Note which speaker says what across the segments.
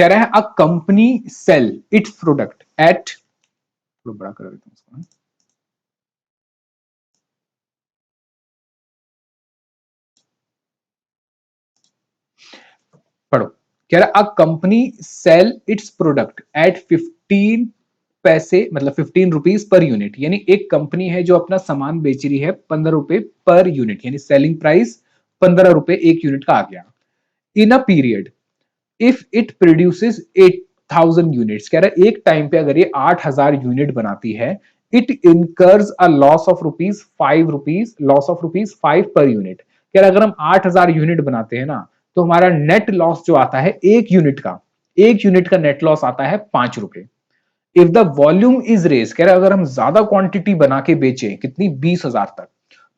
Speaker 1: कह रहा है a company sell its product at, बड़ा कर देता हूं उसको, पढ़ो। कह रहा है a company sell its product at 15 पैसे, मतलब 15 रुपीज पर यूनिट, यानी एक कंपनी है जो अपना सामान बेच रही है 15 रुपए पर यूनिट, यानी सेलिंग प्राइस 15 रुपए एक यूनिट का आ गया। In a period if it produces 8,000 units, कह रहा है एक टाइम पे अगर ये 8,000 यूनिट बनाती है, it incurs a loss of rupees loss of rupees 5 per unit. कह रहा है अगर हम 8,000 यूनिट बनाते हैं ना, तो हमारा नेट लॉस जो आता है एक यूनिट का नेट लॉस आता है 5 रुपए। If the volume is raise, कह रहा है अगर हम ज्यादा क्वांटिटी बना के बेचें, कितनी, 20,000 तक,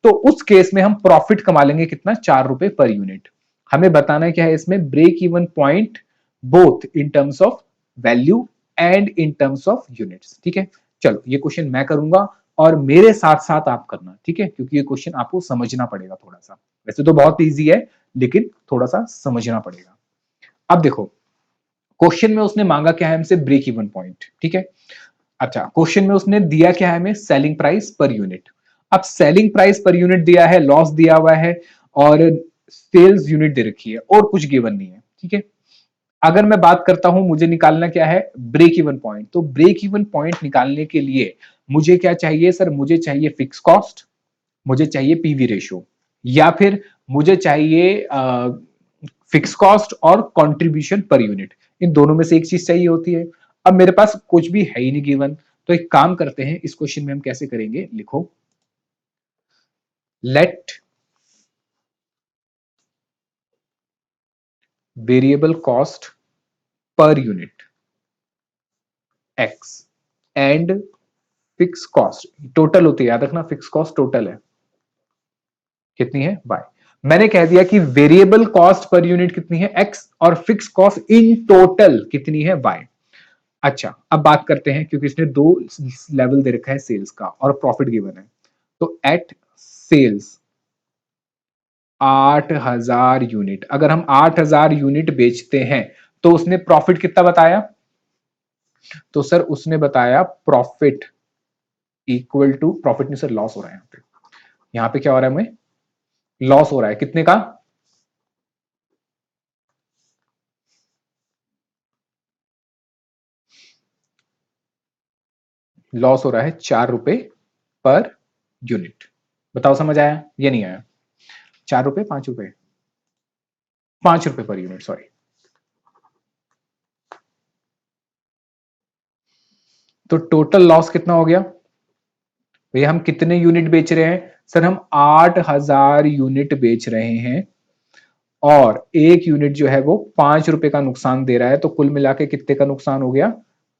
Speaker 1: तो उस केस में हम प्रॉफिट कमा लेंगे कितना, 4 रुपए पर यूनिट। हमें बताना है क्या है इसमें, break even point both in terms of value and in terms of units. ठीक है, चलो ये क्वेश्चन मैं करूंगा और मेरे साथ साथ आप करना, ठीक है, क्योंकि ये क्वेश्चन आपको समझना पड़ेगा थोड़ा सा। वैसे तो बहुत इजी है, लेकिन थोड़ा सा समझना पड़ेगा। अब देखो, क्वेश्चन में उसने मांगा क्या है हमसे, ब्रेक इवन पॉइंट, ठीक है। अच्छा, क्वेश्चन में उसने दिया क्या है हमें, सेलिंग प्राइस पर यूनिट। अब सेलिंग प्राइस पर यूनिट दिया है, लॉस दिया हुआ है, और सेल्स यूनिट दे रखी है, और कुछ गिवन नहीं है, ठीक है। अगर मैं बात करता हूं मुझे निकालना क्या है, ब्रेक इवन पॉइंट, तो ब्रेक इवन पॉइंट निकालने के लिए मुझे क्या चाहिए सर, मुझे चाहिए फिक्स कॉस्ट, मुझे चाहिए पीवी रेशियो, या फिर मुझे चाहिए फिक्स कॉस्ट और कंट्रीब्यूशन पर यूनिट। इन दोनों में से एक चीज चाहिए होती है। अब मेरे पास कुछ भी है ही नहीं गिवन, तो एक काम करते हैं, इस क्वेश्चन में हम कैसे करेंगे, लिखो, let variable cost per unit x and fix cost, total होती है, याद रखना फिक्स कॉस्ट टोटल है, कितनी है, बाय। मैंने कह दिया कि वेरिएबल कॉस्ट पर यूनिट कितनी है, एक्स, और फिक्स कॉस्ट इन टोटल कितनी है, बाय। अच्छा, अब बात करते हैं, क्योंकि इसने दो लेवल दे रखा है सेल्स का और प्रॉफिट गिवन है, तो एट सेल्स 8,000 यूनिट, अगर हम 8,000 यूनिट बेचते हैं तो उसने प्रॉफिट कितना बताया, तो सर उसने बताया प्रॉफिट इक्वल टू, प्रॉफिट नहीं सर, लॉस हो रहा है यहां पे, यहां पे क्या हो रहा है, हमें लॉस हो रहा है, कितने का, लॉस हो रहा है 4 रुपए पर यूनिट। बताओ समझ आया, ये नहीं आया, 4 रुपए, 5 रुपए, 5 रुपए पर यूनिट, सॉरी। तो टोटल लॉस कितना हो गया भैया, हम कितने यूनिट बेच रहे हैं सर, हम 8,000 यूनिट बेच रहे हैं, और एक यूनिट जो है वो 5 रुपए का नुकसान दे रहा है, तो कुल मिला के कितने का नुकसान हो गया,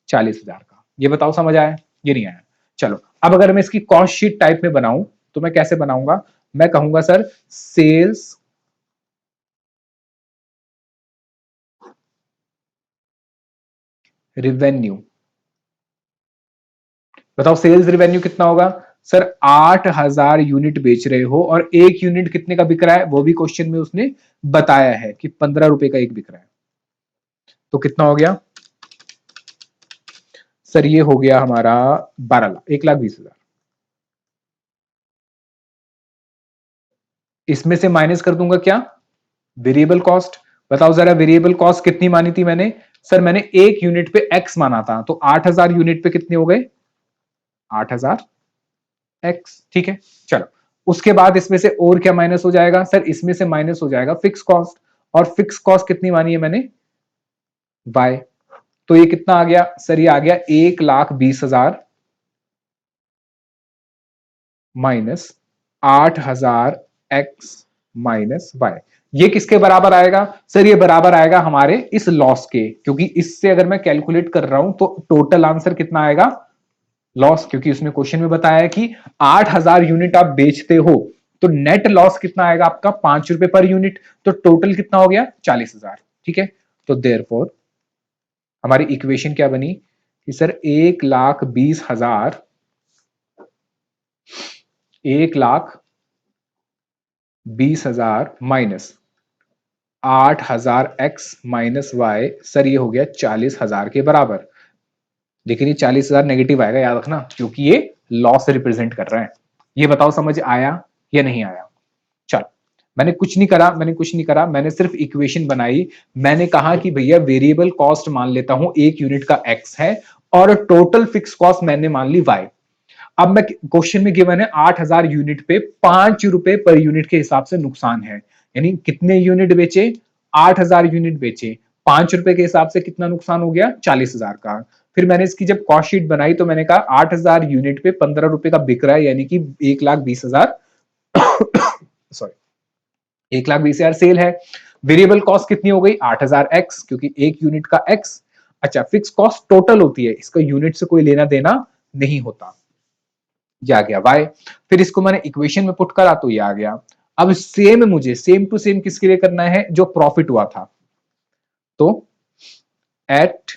Speaker 1: 40,000 का। ये बताओ समझ आया, ये नहीं आया। चलो, अब अगर मैं इसकी कॉस्ट शीट टाइप में बनाऊं, तो मैं कैसे बनाऊंगा, मैं कहूंगा सर सेल्स रिवेन्यू। बताओ सेल्स रिवेन्यू कितना होगा सर, 8,000 यूनिट बेच रहे हो और एक यूनिट कितने का बिक रहा है, वो भी क्वेश्चन में उसने बताया है कि 15 रुपए का एक बिक रहा है, तो कितना हो गया सर, ये हो गया हमारा 12 लाख, 1,20,000। इसमें से माइनस कर दूंगा क्या, वेरिएबल कॉस्ट। बताओ जरा वेरिएबल कॉस्ट कितनी मानी थी मैंने, सर मैंने एक यूनिट पे एक्स माना था, तो 8,000 यूनिट पे कितने हो गए, 8,000 एक्स, ठीक है। चलो, उसके बाद इसमें से और क्या माइनस हो जाएगा सर, इसमें से माइनस हो जाएगा फिक्स कॉस्ट, और फिक्स कॉस्ट कितनी मानी है मैंने, बाय। तो ये कितना आ गया सर, ये आ गया 1,20,000 माइनस 8,000 एक्स माइनस वाई। ये किसके बराबर आएगा सर, ये बराबर आएगा हमारे इस लॉस के, क्योंकि इससे अगर मैं कैलकुलेट कर रहा हूं तो टोटल आंसर कितना आएगा, लॉस, क्योंकि उसने क्वेश्चन में बताया है कि 8,000 यूनिट आप बेचते हो, तो नेट लॉस कितना आएगा आपका, 5 रुपए पर यूनिट, तो टोटल कितना हो गया, 40,000, ठीक है। तो देयरफॉर हमारी इक्वेशन क्या बनी कि sir 1,20,000, 1,20,000 minus 8000 x minus y, sir ये हो गया 40,000 के बराबर। लेकिन ये 40,000 नेगेटिव आएगा, याद रखना, क्योंकि ये लॉस रिप्रेजेंट कर रहा है। ये बताओ समझ आया या नहीं आया? चल, मैंने कुछ नहीं करा, मैंने सिर्फ इक्वेशन बनाई। मैंने कहा कि भैया वेरिएबल कॉस्ट मान लेता हूं एक यूनिट का एक्स है, और टोटल फिक्स कॉस्ट मैंने मान ली वाई। अब मैं क्वेश्चन में गिवन है 8000 यूनिट पे 5 रुपए पर यूनिट के हिसाब से नुकसान है। यानी कितने यूनिट बेचे? 8000 यूनिट बेचे, 5 रुपए के हिसाब से कितना नुकसान हो गया? 40,000 का। फिर मैंने इसकी जब कॉस्ट शीट बनाई तो मैंने कहा 8000 यूनिट पे 15 रुपए का बिक रहा है, यानी कि 1,20,000 सॉरी 1,20,000 सेल है। वेरिएबल कॉस्ट कितनी हो गई? 8000 एक्स, क्योंकि एक यूनिट का एक्स। अच्छा, फिक्स कॉस्ट टोटल होती है, इसका यूनिट से कोई लेना देना नहीं होता। ये आ गया वाई। फिर इसको मैंने इक्वेशन में पुट करा तो ये आ गया। अब सेम मुझे सेम टू सेम किसके लिए करना है? जो प्रॉफिट हुआ था। तो एट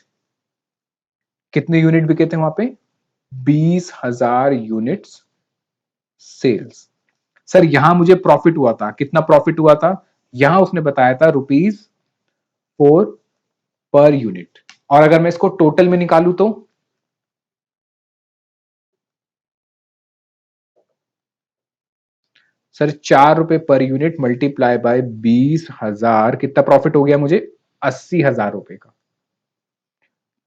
Speaker 1: कितने यूनिट बिके थे वहां पे? 20,000 यूनिट्स सेल्स। सर यहां मुझे प्रॉफिट हुआ था, कितना प्रॉफिट हुआ था? यहां उसने बताया था ₹4 पर यूनिट। और अगर मैं इसको टोटल में निकालू तो सर 4 रुपए पर यूनिट मल्टीप्लाई बाय 20,000, कितना प्रॉफिट हो गया मुझे? 80,000 रुपए का।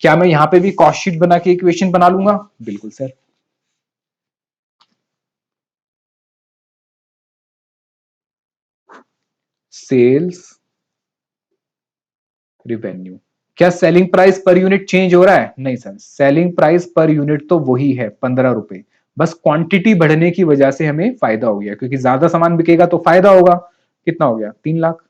Speaker 1: क्या मैं यहां पे भी कॉस्ट शीट बना के इक्वेशन बना लूंगा? बिल्कुल सर। Sales revenue. क्या selling price per unit change हो रहा है? नहीं sir, selling price per unit तो वही है, 15 रुपए। बस क्वांटिटी बढ़ने की वजह से हमें फायदा हो गया, क्योंकि ज्यादा सामान बिकेगा तो फायदा होगा। कितना हो गया? 3 लाख।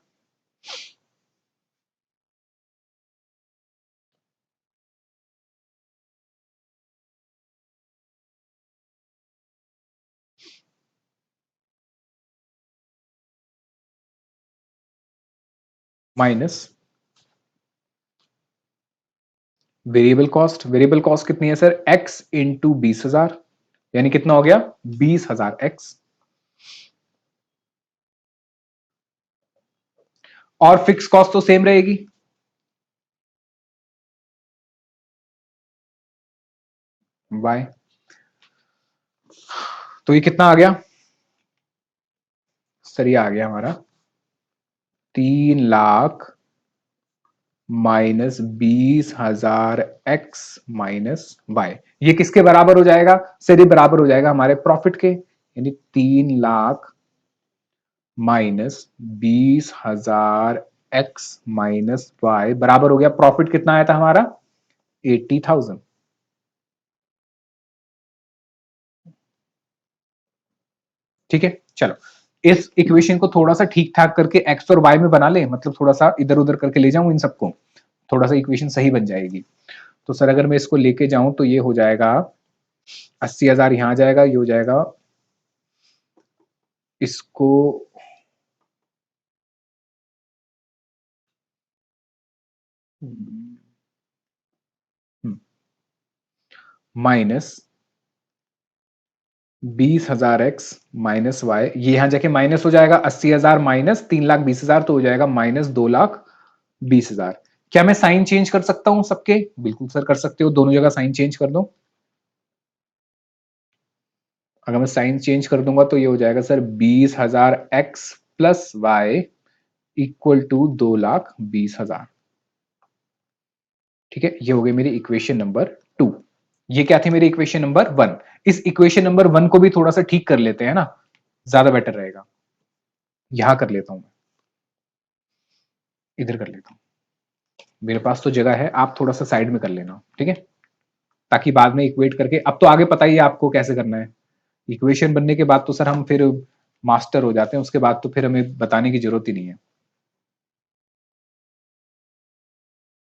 Speaker 1: माइनस वेरिएबल कॉस्ट कितनी है सर? एक्स इंटू 20,000, यानी कितना हो गया? 20,000 एक्स। और फिक्स कॉस्ट तो सेम रहेगी। बाय। तो ये कितना आ गया सर? ये आ गया हमारा 3 लाख -20,000 एक्स माइनस वाई। ये किसके बराबर हो जाएगा सर? ये बराबर हो जाएगा हमारे प्रॉफिट के। यानी 3 लाख -20,000 एक्स माइनस वाई बराबर हो गया, प्रॉफिट कितना आया था हमारा? 80,000। ठीक है, चलो इस इक्वेशन को थोड़ा सा ठीक ठाक करके एक्स और वाई में बना ले, मतलब थोड़ा सा इधर उधर करके ले जाऊं इन सबको, थोड़ा सा इक्वेशन सही बन जाएगी। तो सर अगर मैं इसको लेके जाऊं तो ये हो जाएगा 80,000, यहां आ जाएगा, ये हो जाएगा इसको माइनस 20,000 एक्स माइनस वाई, ये यहां जाके माइनस हो जाएगा। 80,000 माइनस 3,20,000 तो हो जाएगा -2,20,000। क्या मैं साइन चेंज कर सकता हूं सबके? बिल्कुल सर कर सकते हो, दोनों जगह साइन चेंज कर दो। अगर मैं साइन चेंज कर दूंगा तो ये हो जाएगा sir 20,000 x plus y equal to 2,20,000। ठीक है, ये हो गई मेरी इक्वेशन नंबर 2। ये क्या थी? मेरी इक्वेशन नंबर 1। इस इक्वेशन नंबर 1 को भी थोड़ा सा ठीक कर लेते हैं ना, ज्यादा बेटर रहेगा। यहां कर लेता हूं मैं, इधर कर लेता हूं, मेरे पास तो जगह है, आप थोड़ा सा साइड में कर लेना, ठीक है, ताकि बाद में इक्वेट करके, अब तो आगे पता ही है आपको कैसे करना है। इक्वेशन बनने के बाद तो सर हम फिर मास्टर हो जाते हैं, उसके बाद तो फिर हमें बताने की जरूरत ही नहीं है।